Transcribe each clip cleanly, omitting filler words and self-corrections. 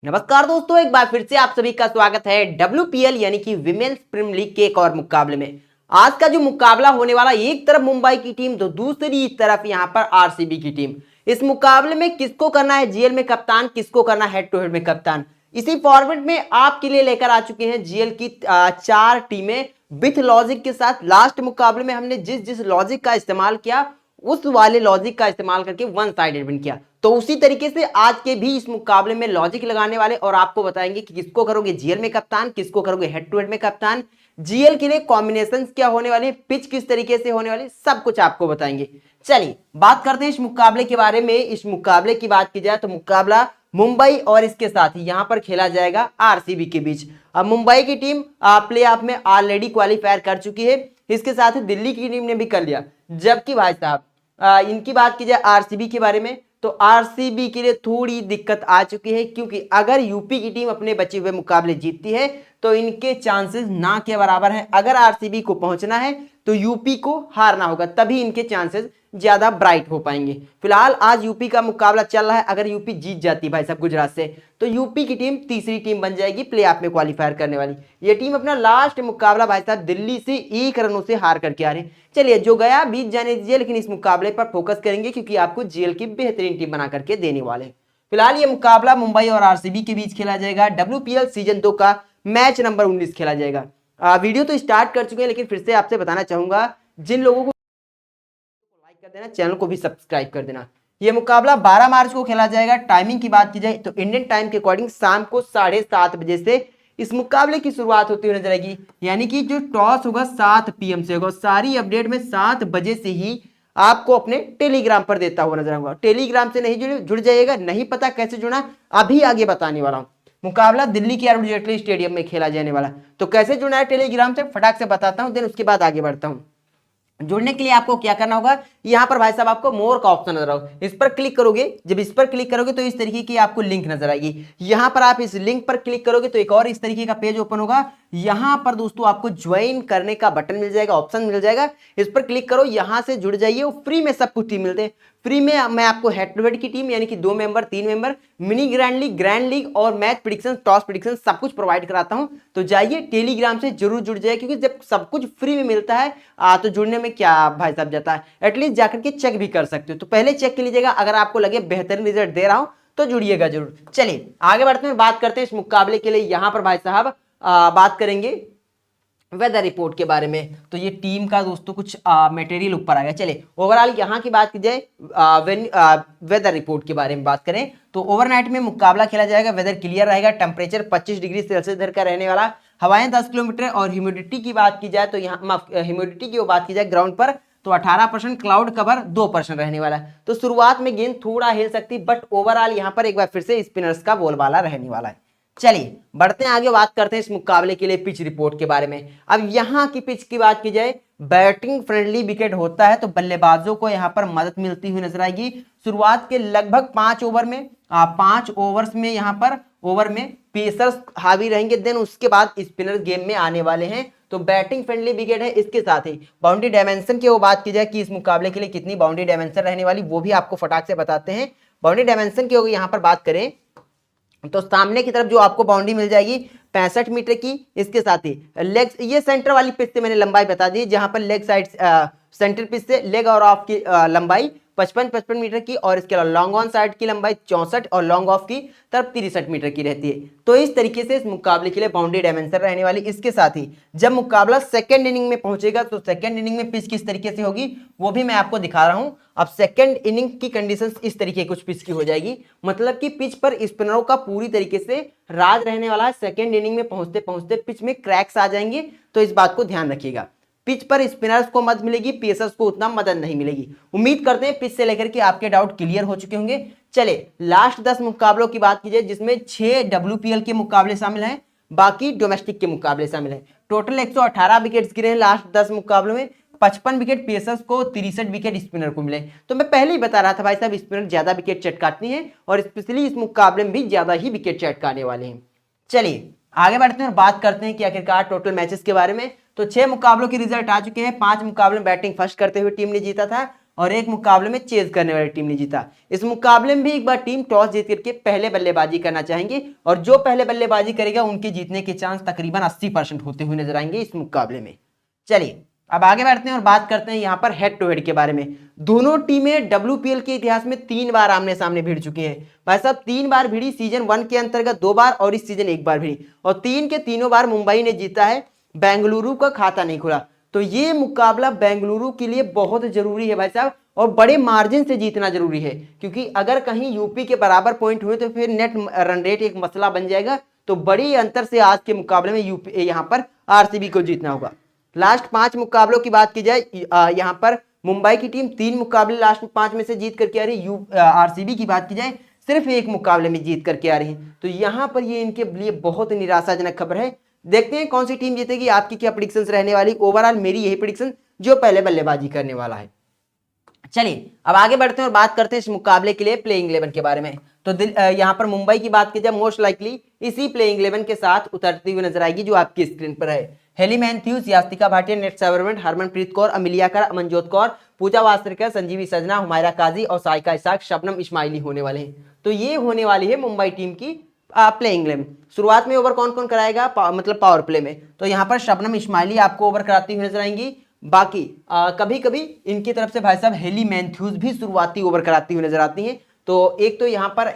नमस्कार दोस्तों, एक बार फिर से आप सभी का स्वागत है WPL यानी कि विमेन्स प्रीमियर लीग के एक और मुकाबले में। आज का जो मुकाबला होने वाला, एक तरफ मुंबई की टीम तो दूसरी तरफ यहां पर आरसीबी की टीम। इस मुकाबले में किसको करना है जीएल में कप्तान, किसको करना हेड टू हेड में कप्तान, इसी फॉर्मेट में आपके लिए लेकर आ चुके हैं जीएल की चार टीमें विथ लॉजिक के साथ। लास्ट मुकाबले में हमने जिस जिस लॉजिक का इस्तेमाल किया उस वाले लॉजिक का इस्तेमाल करके वन साइडेड विन किया, तो उसी तरीके से आज के भी इस मुकाबले में लॉजिक लगाने वाले और आपको बताएंगे कि किसको करोगे जीएल में कप्तान, किसको करोगे हेड टू हेड में कप्तान, जीएल के लिए कॉम्बिनेशन क्या होने वाले, पिच किस तरीके से होने वाले, सब कुछ आपको बताएंगे। चलिए बात करते हैं इस मुकाबले के बारे में। इस मुकाबले की बात की जाए तो मुकाबला मुंबई और इसके साथ ही यहां पर खेला जाएगा आरसीबी के बीच। अब मुंबई की टीम प्ले ऑफ में ऑलरेडी क्वालिफायर कर चुकी है, इसके साथ ही दिल्ली की टीम ने भी कर लिया। जबकि भाई साहब इनकी बात की जाए आरसीबी के बारे में तो आरसीबी के लिए थोड़ी दिक्कत आ चुकी है, क्योंकि अगर यूपी की टीम अपने बचे हुए मुकाबले जीतती है तो इनके चांसेस ना के बराबर हैं। अगर आरसीबी को पहुंचना है तो यूपी को हारना होगा, तभी इनके चांसेस ज्यादा ब्राइट हो पाएंगे। फिलहाल आज यूपी का मुकाबला चल रहा है, अगर यूपी जीत जाती है भाई साहब गुजरात से तो यूपी की टीम तीसरी टीम बन जाएगी प्ले ऑफ में क्वालिफायर करने वाली। ये टीम अपना लास्ट मुकाबला भाई साहब दिल्ली से 1 रनों से हार करके आ रही। चलिए जो गया बीत जाने दीजिए, लेकिन इस मुकाबले पर फोकस करेंगे क्योंकि आपको जीएल की बेहतरीन टीम बना करके देने वाले। फिलहाल ये मुकाबला मुंबई और आरसीबी के बीच खेला जाएगा। WPL सीजन 2 का मैच नंबर 19 खेला जाएगा। वीडियो तो स्टार्ट कर चुके हैं, लेकिन फिर से आपसे बताना चाहूंगा जिन लोगों को लाइक कर देना, चैनल को भी सब्सक्राइब कर देना। यह मुकाबला 12 मार्च को खेला जाएगा। टाइमिंग की बात की जाए तो इंडियन टाइम के अकॉर्डिंग शाम को 7:30 बजे से इस मुकाबले की शुरुआत होती हुई नजर आएगी। यानी कि जो टॉस होगा 7 PM से होगा। सारी अपडेट में 7 बजे से ही आपको अपने टेलीग्राम पर देता हुआ नजर आऊंगा। टेलीग्राम से नहीं जुड़ जाइएगा, नहीं पता कैसे जुड़ना, अभी आगे बताने वाला हूं। मुकाबला दिल्ली के अरुण जेटली स्टेडियम में खेला जाने वाला, तो कैसे जुड़ना है टेलीग्राम से फटाक से बताता हूं, देन उसके बाद आगे बढ़ता हूं। जुड़ने के लिए आपको क्या करना होगा, यहां पर भाई साहब आपको मोर का ऑप्शन नजर आओ, इस पर क्लिक करोगे। जब इस पर क्लिक करोगे तो इस तरीके की आपको लिंक नजर आएगी। यहां पर आप इस लिंक पर क्लिक करोगे तो एक और इस तरीके का पेज ओपन होगा। यहां पर दोस्तों आपको ज्वाइन करने का बटन मिल जाएगा, ऑप्शन मिल जाएगा, इस पर क्लिक करो, यहां से जुड़ जाइए। वो फ्री में सब कुछ टीम मिलते हैं। फ्री में मैं आपको हेड टू हेड की टीम यानी कि 2 member 3 member, mini grand league और मैच प्रिडिक्शन, टॉस प्रिडिक्शन सब कुछ प्रोवाइड कराता हूं। तो जाइए टेलीग्राम से जरूर जुड़ जाइए, क्योंकि जब सब कुछ फ्री में मिलता है तो जुड़ने में क्या भाई साहब जाता है, एटलीस्ट जाकर के चेक भी कर सकते हो। तो पहले चेक कर लीजिएगा, अगर आपको लगे बेहतरीन रिजल्ट दे रहा हूं तो जुड़िएगा जरूर। चलिए आगे बढ़ते हैं, बात करते हैं इस मुकाबले के लिए। यहां पर भाई साहब बात करेंगे वेदर रिपोर्ट के बारे में। तो ये टीम का दोस्तों कुछ मटेरियल ऊपर आ गया। चलिए ओवरऑल यहाँ की बात की जाए, वेदर रिपोर्ट के बारे में बात करें तो ओवरनाइट में मुकाबला खेला जाएगा। वेदर क्लियर रहेगा, टेम्परेचर 25 डिग्री सेल्सियस इधर का रहने वाला, हवाएं 10 किलोमीटर, और ह्यूमिडिटी की बात की जाए तो यहाँ ह्यूमिडिटी की बात की जाए ग्राउंड पर तो 18%, क्लाउड कवर 2% रहने वाला है। तो शुरुआत में गेंद थोड़ा हिल सकती, बट ओवरऑल यहाँ पर एक बार फिर से स्पिनर्स का बोलबाला रहने वाला है। चलिए बढ़ते हैं आगे, बात करते हैं इस मुकाबले के लिए पिच रिपोर्ट के बारे में। अब यहाँ की पिच की बात की जाए, बैटिंग फ्रेंडली विकेट होता है तो बल्लेबाजों को यहाँ पर मदद मिलती हुई नजर आएगी। शुरुआत के लगभग 5 ओवर में 5 ओवर्स में यहाँ पर ओवर में पेसर्स हावी रहेंगे, देन उसके बाद स्पिनर गेम में आने वाले हैं। तो बैटिंग फ्रेंडली विकेट है। इसके साथ ही बाउंड्री डायमेंशन की वो बात की जाए कि इस मुकाबले के लिए कितनी बाउंड्री डायमेंशन रहने वाली, वो भी आपको फटाक से बताते हैं। बाउंड्री डायमेंशन की होगी यहाँ पर बात करें तो सामने की तरफ जो आपको बाउंड्री मिल जाएगी 65 मीटर की। इसके साथ ही लेग, ये सेंटर वाली पिच से मैंने लंबाई बता दी, जहां पर लेग साइड सेंटर पिच से लेग और ऑफ की लंबाई 55 मीटर की, और इसके अलावा लॉन्ग ऑन साइड की लंबाई 64 और लॉन्ग ऑफ की तरफ 63 मीटर की रहती है। तो इस तरीके से इस मुकाबले के लिए बाउंड्री डायमेंशन रहने वाली। इसके साथ ही जब मुकाबला सेकंड इनिंग में पहुंचेगा तो सेकंड इनिंग में पिच किस तरीके से होगी वो भी मैं आपको दिखा रहा हूं। अब सेकंड इनिंग की कंडीशंस इस तरीके कुछ पिच की हो जाएगी, मतलब कि पिच पर स्पिनरों का पूरी तरीके से राज रहने वाला है। सेकंड इनिंग में पहुंचते पहुंचते पिच में क्रैक्स आ जाएंगे, तो इस बात को ध्यान रखिएगा। पिच पर स्पिनर्स को मदद मिलेगी, पेसर्स को उतना मदद नहीं मिलेगी। उम्मीद करते हैं पिच से लेकर के आपके डाउट क्लियर हो चुके होंगे। चले लास्ट 10 मुकाबलों की बात की जाए, जिसमें 6 WPL के मुकाबले शामिल हैं, बाकी डोमेस्टिक के मुकाबले शामिल हैं। टोटल 118 विकेट्स गिरे हैं लास्ट 10 मुकाबलों में। 55 विकेट पेसर्स को, 63 विकेट स्पिनर को मिले। तो मैं पहले ही बता रहा था भाई साहब स्पिनर ज्यादा विकेट चटकाती हैं, और स्पेशली इस मुकाबले में भी ज्यादा ही विकेट चटकाने वाले हैं। चलिए आगे बढ़ते हैं और बात करते हैं कि आखिरकार टोटल मैचेस के बारे में। तो 6 मुकाबलों के रिजल्ट आ चुके हैं। 5 मुकाबले में बैटिंग फर्स्ट करते हुए टीम ने जीता था, और एक मुकाबले में चेज करने वाली टीम ने जीता। इस मुकाबले में भी एक बार टीम टॉस जीत करके पहले बल्लेबाजी करना चाहेंगे और जो पहले बल्लेबाजी करेगा उनके जीतने के चांस तकरीबन 80% होते हुए नजर आएंगे इस मुकाबले में। चलिए अब आगे बढ़ते हैं और बात करते हैं यहाँ पर हेड टू हेड के बारे में। दोनों टीमें डब्ल्यूपीएल के इतिहास में 3 बार आमने सामने भिड़ चुकी हैं। भाई साहब 3 बार भिड़ी, सीजन 1 के अंतर्गत 2 बार और इस सीजन 1 बार भिड़ी और 3 के तीनों बार मुंबई ने जीता है, बेंगलुरु का खाता नहीं खुला। तो ये मुकाबला बेंगलुरु के लिए बहुत जरूरी है भाई साहब और बड़े मार्जिन से जीतना जरूरी है, क्योंकि अगर कहीं यूपी के बराबर पॉइंट हुए तो फिर नेट रन रेट एक मसला बन जाएगा। तो बड़ी अंतर से आज के मुकाबले में यूपी यहाँ पर आरसीबी को जीतना होगा। लास्ट 5 मुकाबलों की बात की जाए, यहाँ पर मुंबई की टीम 3 मुकाबले लास्ट 5 में से जीत करके आ रही है। आरसीबी की बात की जाए सिर्फ 1 मुकाबले में जीत करके आ रही है। तो यहाँ पर ये इनके लिए बहुत निराशाजनक खबर है। देखते हैं कौन सी टीम जीतेगी, आपकी क्या प्रेडिक्शंस रहने वाली। ओवरऑल मेरी यही प्रेडिक्शन, जो पहले बल्लेबाजी करने वाला है। चलिए अब आगे बढ़ते हैं और बात करते हैं इस मुकाबले के लिए प्लेइंग 11 के बारे में। तो यहाँ पर मुंबई की बात की जाए मोस्ट लाइकली इसी प्लेइंग 11 के साथ उतरती हुई नजर आएगी जो आपकी स्क्रीन पर है। Hayley Matthews, Yastika Bhatia, Nat Sciver Brunt, Harmanpreet Kaur, Amelia Kerr, Amanjot Kaur, पूजा वास्त्रकर, संजीवी सजना, हुमायरा काजी और साइका इसाक, शबनम इस्माइली होने वाले हैं। तो ये होने वाली है मुंबई टीम की प्लेइंग 11। शुरुआत में ओवर कौन कौन कराएगा, मतलब पावर प्ले में, तो यहाँ पर शबनम इस्माइली आपको ओवर कराती हुई नजर आएंगी। बाकी कभी कभी इनकी तरफ से भाई साहब हेली मैथ्यूज भी शुरुआती ओवर कराती हुई नजर आती हैं। तो एक तो यहाँ पर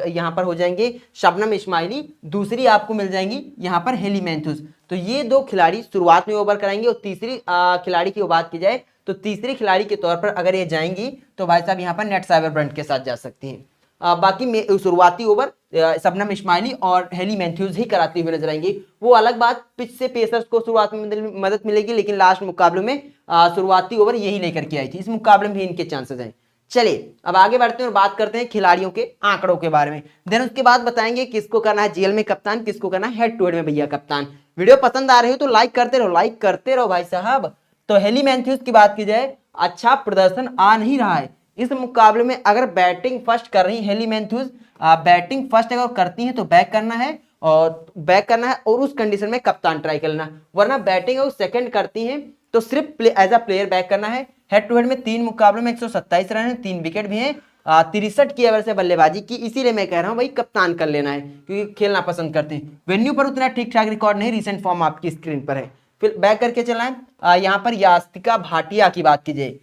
यहाँ पर हो जाएंगे शबनम इस्माइली, दूसरी आपको मिल जाएंगी यहाँ पर हेली मैथ्यूज। तो ये 2 खिलाड़ी शुरुआत में ओवर कराएंगे और तीसरी खिलाड़ी की बात की जाए तो तीसरी खिलाड़ी के तौर पर अगर ये जाएंगी तो भाई साहब यहाँ पर नेट सैवरमेंट के साथ जा सकती हैं। बाकी शुरुआती ओवर शबनम इस्माइली और हेली मैथ्यूज ही कराती हुई नजर आएंगी। वो अलग बात, पिच से पेसर्स को शुरुआत में मदद मिलेगी, लेकिन लास्ट मुकाबलों में शुरुआती ओवर यही लेकर के आई थी। इस मुकाबले में भी इनके चांसेस हैं। चलिए अब आगे बढ़ते हैं और बात करते हैं खिलाड़ियों के आंकड़ों के बारे में। देन उसके बाद बताएंगे किसको करना है जीएल में कप्तान, किसको करना है हेड टू हेड में भैया कप्तान। वीडियो पसंद आ रही हो तो लाइक करते रहो भाई साहब। तो हेली मैथ्यूज की बात की जाए, अच्छा प्रदर्शन आ नहीं रहा है इस मुकाबले में। अगर बैटिंग फर्स्ट कर रही है हेली मैथ्यूज, बैटिंग फर्स्ट अगर करती हैं तो बैक करना है और उस कंडीशन में कप्तान ट्राई करना, वरना बैटिंग अगर सेकंड करती हैं तो सिर्फ एज अ प्लेयर बैक करना है। हेड टू हेड में 3 मुकाबलों में 127 रन है, 3 विकेट भी हैं, 63 की एवरेज से बल्लेबाजी की। इसीलिए मैं कह रहा हूं भाई कप्तान कर लेना है, क्योंकि खेलना पसंद करते हैं। वेन्यू पर उतना ठीक ठाक रिकॉर्ड नहीं, रिसेंट फॉर्म आपकी स्क्रीन पर है। फिर बैक करके चलाएं। यहाँ पर यास्तिका भाटिया की बात कीजिए।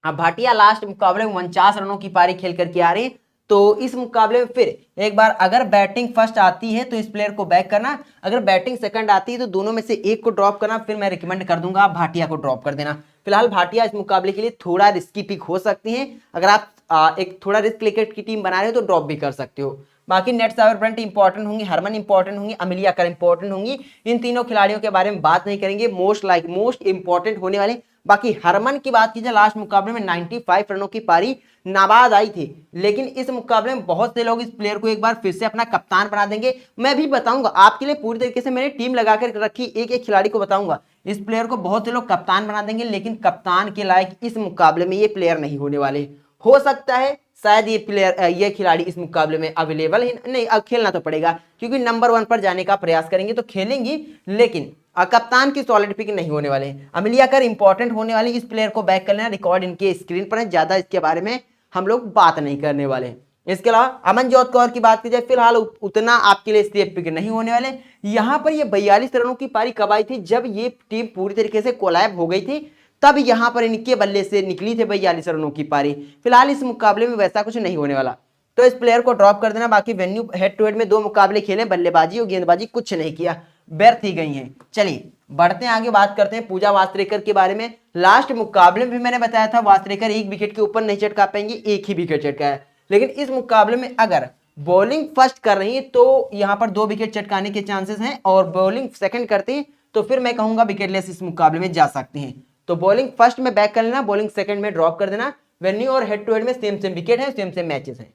अब भाटिया लास्ट मुकाबले में 49 रनों की पारी खेल करके आ रहे हैं। तो इस मुकाबले में फिर एक बार अगर बैटिंग फर्स्ट आती है तो इस प्लेयर को बैक करना, अगर बैटिंग सेकंड आती है तो दोनों में से एक को ड्रॉप करना। फिर मैं रिकमेंड कर दूंगा आप भाटिया को ड्रॉप कर देना। फिलहाल भाटिया इस मुकाबले के लिए थोड़ा रिस्की पिक हो सकती हैं। अगर आप एक थोड़ा रिस्क लेकर की टीम बना रहे हो तो ड्रॉप भी कर सकते हो। बाकी नेट सैवरमेंट इंपॉर्टेंट होंगी, हरमन इंपॉर्टेंट होंगी, अमिलिया कर इंपॉर्टेंट होंगी। इन तीनों खिलाड़ियों के बारे में बात नहीं करेंगे, मोस्ट इंपॉर्टेंट होने वाले। बाकी हरमन की बात कीजिए, लास्ट मुकाबले में 95 रनों की पारी नाबाद आई थी, लेकिन इस मुकाबले में बहुत से लोग इस प्लेयर को एक बार फिर से अपना कप्तान बना देंगे। मैं भी बताऊंगा आपके लिए पूरी तरीके से, मैंने टीम लगाकर रखी, एक एक खिलाड़ी को बताऊंगा। इस प्लेयर को बहुत से लोग कप्तान बना देंगे, लेकिन कप्तान के लायक इस मुकाबले में ये प्लेयर नहीं होने वाले। हो सकता है शायद ये खिलाड़ी इस मुकाबले में अवेलेबल ही नहीं, अब खेलना तो पड़ेगा क्योंकि नंबर 1 पर जाने का प्रयास करेंगे तो खेलेंगी, लेकिन कप्तान की सॉलिड पिक नहीं होने वाले। अमिलिया कर इंपॉर्टेंट होने वाली, इस प्लेयर को बैक कर लेना। रिकॉर्ड इनके स्क्रीन पर है, ज्यादा इसके बारे में हम लोग बात नहीं करने वाले। इसके अलावा अमनजोत कौर की बात की जाए, फिलहाल उतना आपके लिए सेफ पिक नहीं होने वाले। यहां पर ये 42 रनों की पारी कब आई थी, जब ये टीम पूरी तरीके से कोलैप हो गई थी, तब यहां पर इनके बल्ले से निकली थी 42 रनों की पारी। फिलहाल इस मुकाबले में वैसा कुछ नहीं होने वाला, तो इस प्लेयर को ड्रॉप कर देना। बाकी वेन्यू हेड टू हेड में 2 मुकाबले खेले, बल्लेबाजी और गेंदबाजी कुछ नहीं किया, व्यर्थ ही गई हैं। चलिए बढ़ते हैं आगे, बात करते हैं पूजा वास्त्रेकर के बारे में। लास्ट मुकाबले में भी मैंने बताया था वास्त्रेकर 1 विकेट के ऊपर नहीं चटका पाएंगे, 1 ही विकेट चटका है। लेकिन इस मुकाबले में अगर बॉलिंग फर्स्ट कर रही है तो यहाँ पर 2 विकेट चटकाने के चांसेस हैं, और बॉलिंग सेकंड करते हैं तो फिर मैं कहूंगा विकेटलेस इस मुकाबले में जा सकते हैं। तो बॉलिंग फर्स्ट में बैक कर लेना, बॉलिंग सेकंड में ड्रॉप कर देना। वेन्यू और हेड टू हेड में सेम विकेट है, सेम मैचेस हैं।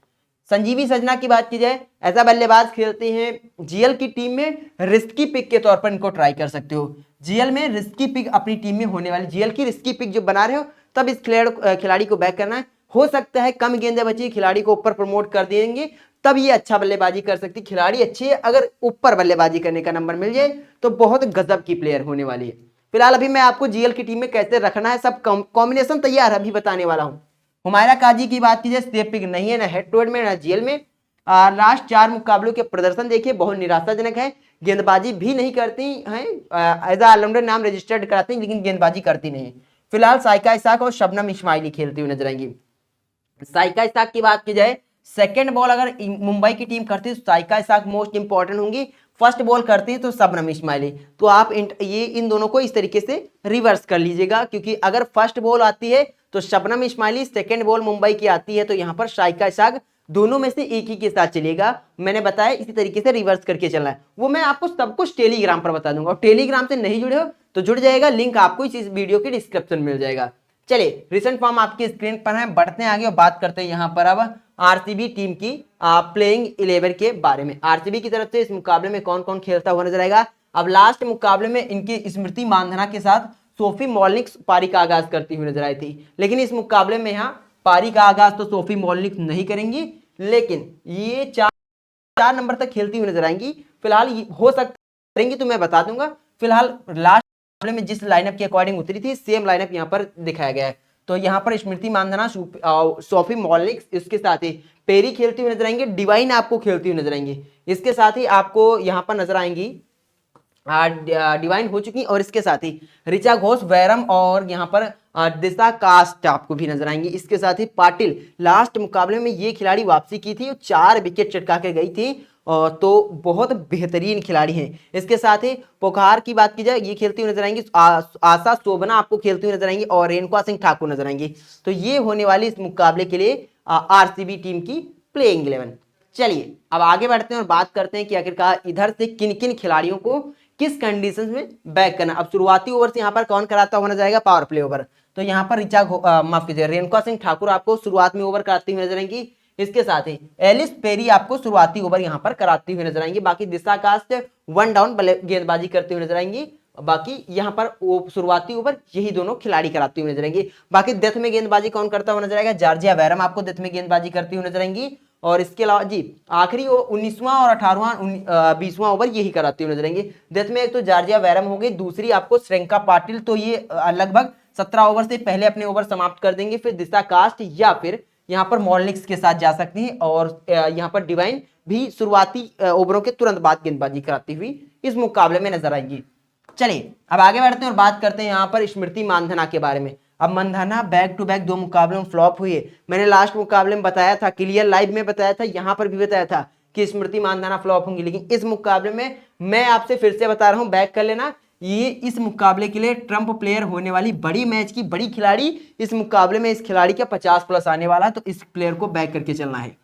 संजीवी सजना की बात की जाए, ऐसा बल्लेबाज खेलते हैं जीएल की टीम में, रिस्की पिक के तौर पर इनको ट्राई कर सकते हो। जीएल में रिस्की पिक अपनी टीम में होने वाली, जीएल की रिस्की पिक जो बना रहे हो तब इस खिलाड़ी को बैक करना है। हो सकता है कम गेंदें बची, खिलाड़ी को ऊपर प्रमोट कर देंगे तब ये अच्छा बल्लेबाजी कर सकती। खिलाड़ी अच्छी है, अगर ऊपर बल्लेबाजी करने का नंबर मिल जाए तो बहुत गजब की प्लेयर होने वाली है। फिलहाल अभी मैं आपको जीएल की टीम में कैसे रखना है सब कॉम्बिनेशन तैयार है, अभी बताने वाला हूं। हुमायरा काजी की बात कीजिए, सेफ पिक नहीं है ना हेड टू हेड में ना जीएल में। लास्ट 4 मुकाबलों के प्रदर्शन देखिए बहुत निराशाजनक है, गेंदबाजी भी नहीं करती हैं, एज ऑलराउंडर नाम रजिस्टर्ड कराती हैं लेकिन गेंदबाजी करती नहीं। फिलहाल साइका इसाक और शबनम इस्माइली खेलती हुई नजर आएंगी। साइका इसाक की बात की जाए, सेकंड बॉल अगर मुंबई की टीम करती है तो साइका इसाक मोस्ट इंपॉर्टेंट होंगी, फर्स्ट बॉल करती है तो शबनम इस्माइली। तो आप ये इन दोनों को इस तरीके से रिवर्स कर लीजिएगा, क्योंकि अगर फर्स्ट बॉल आती है तो शबनम इस्माइली, सेकंड बॉल मुंबई की आती है तो यहाँ पर साइका इसाक, दोनों में से एक ही के साथ चलेगा। मैंने बताया इसी तरीके से रिवर्स करके चलना है, वो मैं आपको सब कुछ टेलीग्राम पर बता दूंगा, और टेलीग्राम से नहीं जुड़े हो तो जुड़ जाएगा, लिंक आपको इस वीडियो के डिस्क्रिप्शन में मिल जाएगा। चलिए रिसेंट फॉर्म आपकी स्क्रीन पर है, बढ़ते हैं आगे और बात करते हैं यहाँ पर अब आरसीबी टीम की प्लेइंग 11 के बारे में। आरसीबी की तरफ से इस मुकाबले में कौन कौन खेलता हुआ नजर आएगा। अब लास्ट मुकाबले में इनकी स्मृति मानधना के साथ सोफी मॉलिक पारी का आगाज करती हुई नजर आई थी, लेकिन इस मुकाबले में यहाँ पारी का आगाज तो सोफी मॉलिक नहीं करेंगी, लेकिन ये 4 नंबर तक खेलती हुई नजर आएंगी। फिलहाल हो सकता करेंगी तो मैं बता दूंगा। फिलहाल लास्ट में जिस लाइनअप के अकॉर्डिंग उतरी थी सेम लाइनअप यहाँ पर दिखाया गया है। तो यहाँ पर स्मृति मानधना, सोफी मॉलिक, इसके साथ ही पेरी खेलती हुई नजर आएंगे, डिवाइन आपको खेलती हुई नजर आएंगी, इसके साथ ही आपको यहाँ पर नजर आएंगी डिवाइन हो चुकी, और इसके साथ ही ऋचा घोष, वैरम और यहाँ पर दिशा कास्ट आपको भी नजर आएंगी। इसके साथ ही पाटिल, लास्ट मुकाबले में ये खिलाड़ी वापसी की थी, 4 विकेट चटका के गई थी, तो बहुत बेहतरीन खिलाड़ी हैं। इसके साथ ही पोखार की बात की जाए, ये खेलती हुई नजर आएंगी, आशा शोभना आपको खेलती हुई नजर आएंगी, और रेणुका सिंह ठाकुर नजर आएंगी। तो ये होने वाली इस मुकाबले के लिए आरसीबी टीम की प्लेइंग 11। चलिए अब आगे बढ़ते हैं और बात करते हैं कि आखिरकार इधर से किन किन खिलाड़ियों को किस कंडीशंस में बैक करना। अब शुरुआती ओवर से यहाँ पर कौन कराता हुआ नजर आएगा, पावर प्ले ओवर। तो यहाँ पर माफ कीजिए रेणुका सिंह ठाकुर आपको शुरुआत में ओवर कराती हुई नजर आएंगी। इसके साथ ही एलिस पेरी आपको शुरुआती ओवर यहाँ पर कराती हुई नजर आएंगी। बाकी दिशा कास्ट 1 डाउन गेंदबाजी करती हुई नजर आएंगी। बाकी यहाँ पर शुरुआती ओवर यही दोनों खिलाड़ी कराती हुई नजर आएंगी। बाकी डेथ में गेंदबाजी कौन करता हुआ नजर आएगा, जॉर्जिया वैरम आपको डेथ में गेंदबाजी करती हुई नजर आएंगी। और इसके अलावा जी आखिरी 19वां और 18वां 20वां ओवर यही कराती हुई नजर आएंगी। डेथ में एक तो जॉर्जिया वैरम हो गई, दूसरी आपको श्रेंका पाटिल, तो ये लगभग 17 ओवर से पहले अपने ओवर समाप्त कर देंगे। फिर दिशा कास्ट या फिर यहाँ पर मॉलिक्स के साथ जा सकती हैं, और यहाँ पर डिवाइन भी शुरुआती ओवरों के तुरंत बाद गेंदबाजी कराती हुई इस मुकाबले में नजर आएंगी। चलिए अब आगे बढ़ते हैं और बात करते हैं यहाँ पर स्मृति मानधना के बारे में। अब मानधना बैक टू बैक 2 मुकाबलों में फ्लॉप हुई है। मैंने लास्ट मुकाबले में बताया था, क्लियर लाइव में बताया था, यहाँ पर भी बताया था कि स्मृति मानधना फ्लॉप होंगी, लेकिन इस मुकाबले में मैं आपसे फिर से बता रहा हूँ, बैक कर लेना। ये इस मुकाबले के लिए ट्रम्प प्लेयर होने वाली, बड़ी मैच की बड़ी खिलाड़ी, इस मुकाबले में इस खिलाड़ी का 50+ आने वाला है, तो इस प्लेयर को बैक करके चलना है।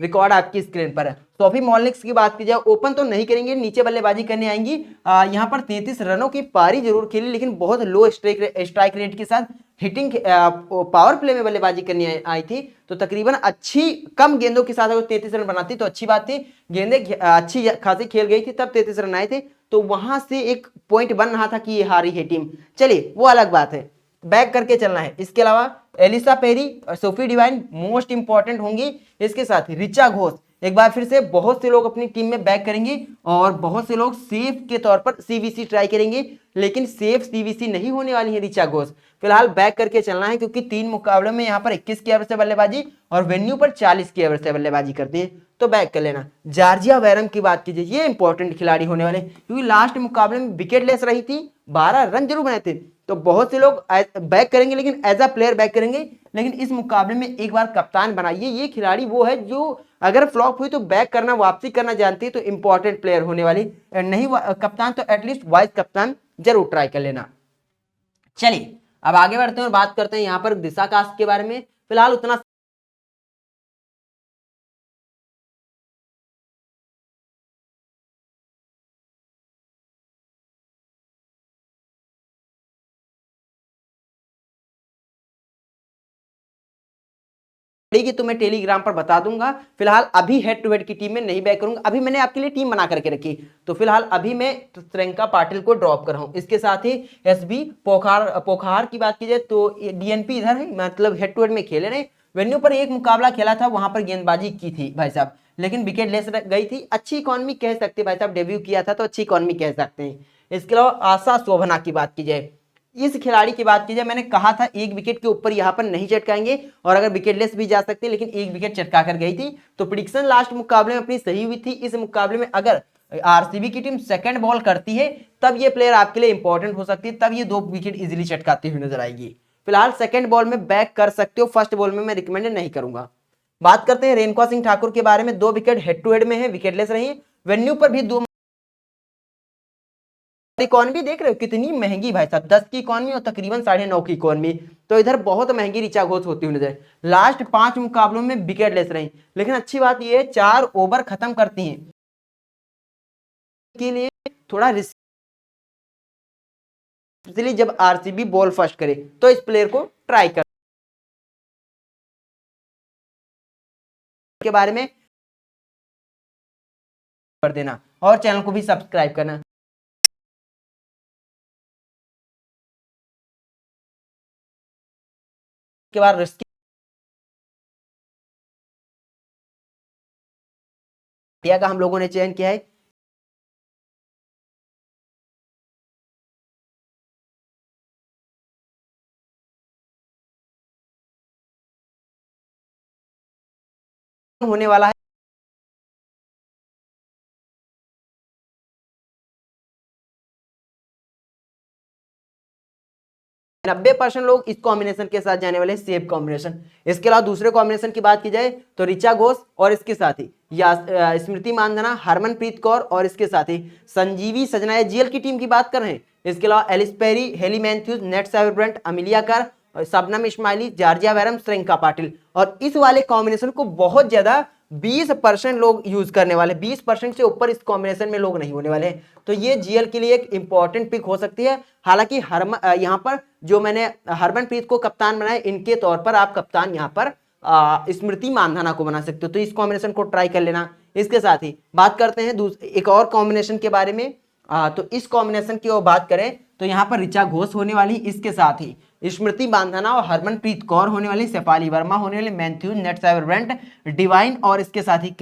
रिकॉर्ड आपकी स्क्रीन पर है। सोफी मॉलिक्स की बात की जाए, ओपन तो नहीं करेंगे, नीचे बल्लेबाजी करने आएंगी। यहाँ पर 33 रनों की पारी जरूर खेली, लेकिन बहुत लो स्ट्राइक रेट के साथ हिटिंग पावर प्ले में बल्लेबाजी करनी आई थी। तो तकरीबन अच्छी कम गेंदों के साथ अगर 33 रन बनाती तो अच्छी बात थी। गेंदें अच्छी खासी खेल गई थी, तब 33 रन आए थे, तो वहां से एक पॉइंट बन रहा था कि ये हारी है टीम। चलिए वो अलग बात है, बैक करके चलना है। इसके अलावा एलिसा पेरी और सोफी डिवाइन मोस्ट इंपॉर्टेंट होंगी। इसके साथ ही ऋचा घोष, एक बार फिर से बहुत से लोग अपनी टीम में बैक करेंगे, और बहुत से लोग सेफ के तौर पर सीवीसी ट्राई करेंगे, लेकिन सेफ सीवीसी नहीं होने वाली है ऋचा घोष। फिलहाल बैक करके चलना है, क्योंकि 3 मुकाबलों में यहाँ पर 21 की एवरेज से बल्लेबाजी और वेन्यू पर 40 की एवरेज से बल्लेबाजी करती है, तो बैक कर लेना। जॉर्जिया वैरम की बात कीजिए, ये इंपॉर्टेंट खिलाड़ी होने वाले, क्योंकि लास्ट मुकाबले में विकेटलेस रही थी, 12 रन जरूर बनाए थे, तो बहुत से लोग बैक करेंगे, लेकिन एज अ प्लेयर बैक करेंगे। लेकिन इस मुकाबले में एक बार कप्तान बनाइए, ये खिलाड़ी वो है जो अगर फ्लॉप हुई तो बैक करना, वापसी करना जानती है, तो इंपॉर्टेंट प्लेयर होने वाली। नहीं कप्तान तो एटलीस्ट वाइस कप्तान जरूर ट्राई कर लेना। चलिए अब आगे बढ़ते हैं और बात करते हैं यहाँ पर दिशा कास्ट के बारे में। फिलहाल उतना कि तो मैं टेलीग्राम पर बता दूंगा। फिलहाल अभी हेड टू हेड की टीम में नहीं बैक करूंगा, अभी मैंने आपके लिए टीम बना करके रखी, तो फिलहाल अभी मैं श्रेंका पाटिल को ड्रॉप कर रहा हूं। इसके साथ ही एसबी पोखार की बात की जाए तो डीएनपी इधर है, मतलब हेड टू हेड में खेले रहे। वेन्यू पर एक मुकाबला खेला था, वहां पर गेंदबाजी की थी भाई साहब, लेकिन विकेट लेस गई थी। अच्छी इकॉनमी कह सकते भाई साहब, डेब्यू किया था तो अच्छी इकॉनमी कह सकते हैं। इसके अलावा आशा शोभना की बात की जाए, इस खिलाड़ी की बात की जाए, मैंने कहा था एक विकेट के ऊपर यहां पर नहीं चटकाएंगे और अगर विकेटलेस भी जा सकते, लेकिन एक विकेट चटका कर गई थी। तो प्रिडिक्शन लास्ट मुकाबले में अपनी सही हुई थी। इस मुकाबले में अगर आरसीबी की टीम सेकंड बॉल करती है तब ये प्लेयर आपके लिए इंपॉर्टेंट हो सकती है, तब ये 2 विकेट इजीली चटकाती हुई नजर आएगी। फिलहाल सेकंड बॉल में बैक कर सकते हो, फर्स्ट बॉल में मैं रिकमेंड नहीं करूंगा। बात करते हैं रेणुका सिंह ठाकुर के बारे में। 2 विकेट हेड टू हेड में है, विकेटलेस रही। वेन्यू पर भी 2। इकॉनमी देख रहे हो कितनी महंगी भाई साहब, 10 की इकॉनमी और तकरीबन 9.5 की इकॉनमी, तो इधर बहुत महंगी ऋचा घोष होती हुई नजर। लास्ट 5 मुकाबलों में विकेटलेस रही, लेकिन अच्छी बात यह है 4 ओवर खत्म करती हैं के लिए थोड़ा रिस्क, इसलिए जब आरसीबी बॉल फर्स्ट करे तो इस प्लेयर को ट्राई के बारे में कर देना और चैनल को भी सब्सक्राइब करना। के बाद रिस्क का हम लोगों ने चयन किया है। होने वाला है 90% लोग इस कॉम्बिनेशन के साथ जाने वाले सेफ कॉम्बिनेशन। इसके अलावा दूसरे कॉम्बिनेशन की बात की जाए तो ऋचा घोष और इसके साथ ही या स्मृति मानधना, हरमनप्रीत कौर और इसके साथ ही संजीवी सजना, जीएल की टीम की बात कर रहे हैं। इसके अलावा Ellyse Perry, Hayley Matthews, Nat Sciver Brunt, Amelia Kerr, Shabnim Ismail, Georgia Wareham, Shreyanka Patil, और इस वाले कॉम्बिनेशन को बहुत ज्यादा 20% लोग यूज करने वाले, 20% से ऊपर इस कॉम्बिनेशन में लोग नहीं होने वाले हैं। तो ये जीएल के लिए एक इंपॉर्टेंट पिक हो सकती है। हालांकि यहाँ पर जो मैंने हरमनप्रीत को कप्तान बनाया, इनके तौर पर आप कप्तान यहाँ पर स्मृति मानधना को बना सकते हो, तो इस कॉम्बिनेशन को ट्राई कर लेना। इसके साथ ही बात करते हैं एक और कॉम्बिनेशन के बारे में। तो इस कॉम्बिनेशन की ओर बात करें तो यहाँ पर ऋचा घोष होने वाली, इसके साथ ही स्मृति मानधना और हरमनप्रीत कौर होने वाली, शेफाली वर्मा होने वाली, मैथ्यूज, नेट सेवरब्रंट, डिवाइन और इसके साथ ही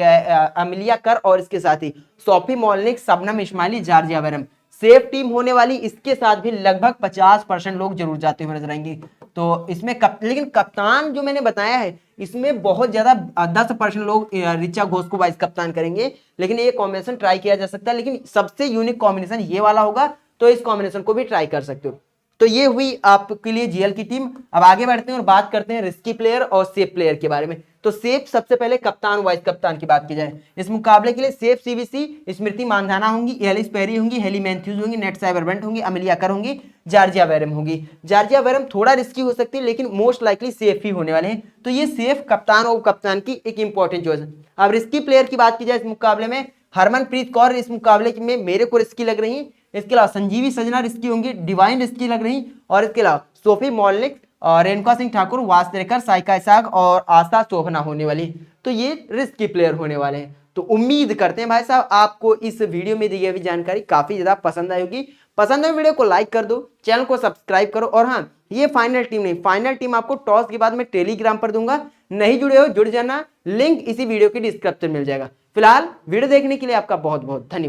अमिलिया कर और इसके साथ ही Sophie Molineux, Shabnim Ismail, Georgia Wareham safe team होने वाली। इसके साथ भी लगभग 50% लोग जरूर जाते हुए नजर आएंगे। तो इसमें लेकिन कप्तान जो मैंने बताया है इसमें बहुत ज्यादा 10% लोग ऋचा घोष को वाइस कप्तान करेंगे, लेकिन ये कॉम्बिनेशन ट्राई किया जा सकता है। लेकिन सबसे यूनिक कॉम्बिनेशन ये वाला होगा, तो इस कॉम्बिनेशन को भी ट्राई कर सकते हो। तो ये हुई आपके लिए जीएल की टीम। अब आगे बढ़ते हैं और बात करते हैं रिस्की प्लेयर और सेफ प्लेयर के बारे में। तो सेफ सबसे पहले कप्तान वाइस कप्तान की बात की जाए, इस मुकाबले के लिए सेफ सीवीसी स्मृति मानधना होंगी, एलिस पेरी होंगी, हेली मैथ्यूज होंगी, नेट सेवरब्रंट होंगी, अमिलिया कर होंगी, जॉर्जिया बैरम होंगी। जॉर्जिया बैरम थोड़ा रिस्की हो सकती है, लेकिन मोस्ट लाइकली सेफ ही होने वाले हैं। तो ये सेफ कप्तान और कप्तान की एक इंपॉर्टेंट चॉइस है। अब रिस्की प्लेयर की बात की जाए इस मुकाबले में, हरमनप्रीत कौर इस मुकाबले में मेरे को रिस्की लग रही। इसके अलावा संजीवी सजना रिस्की होंगी, डिवाइन रिस्की लग रही, और इसके अलावा सोफी मॉलिक, रेणुका सिंह ठाकुर, वास्तेकर, साइका इसाक और आशा शोभना होने वाली। तो ये रिस्की प्लेयर होने वाले हैं। तो उम्मीद करते हैं भाई साहब आपको इस वीडियो में दी गई हुई जानकारी काफी ज्यादा पसंद आई होगी। पसंद है वीडियो को लाइक कर दो, चैनल को सब्सक्राइब करो, और हाँ ये फाइनल टीम नहीं, फाइनल टीम आपको टॉस के बाद मैं टेलीग्राम पर दूंगा, नहीं जुड़े हो जुड़ जाना, लिंक इसी वीडियो के डिस्क्रिप्शन में मिल जाएगा। फिलहाल वीडियो देखने के लिए आपका बहुत बहुत धन्यवाद।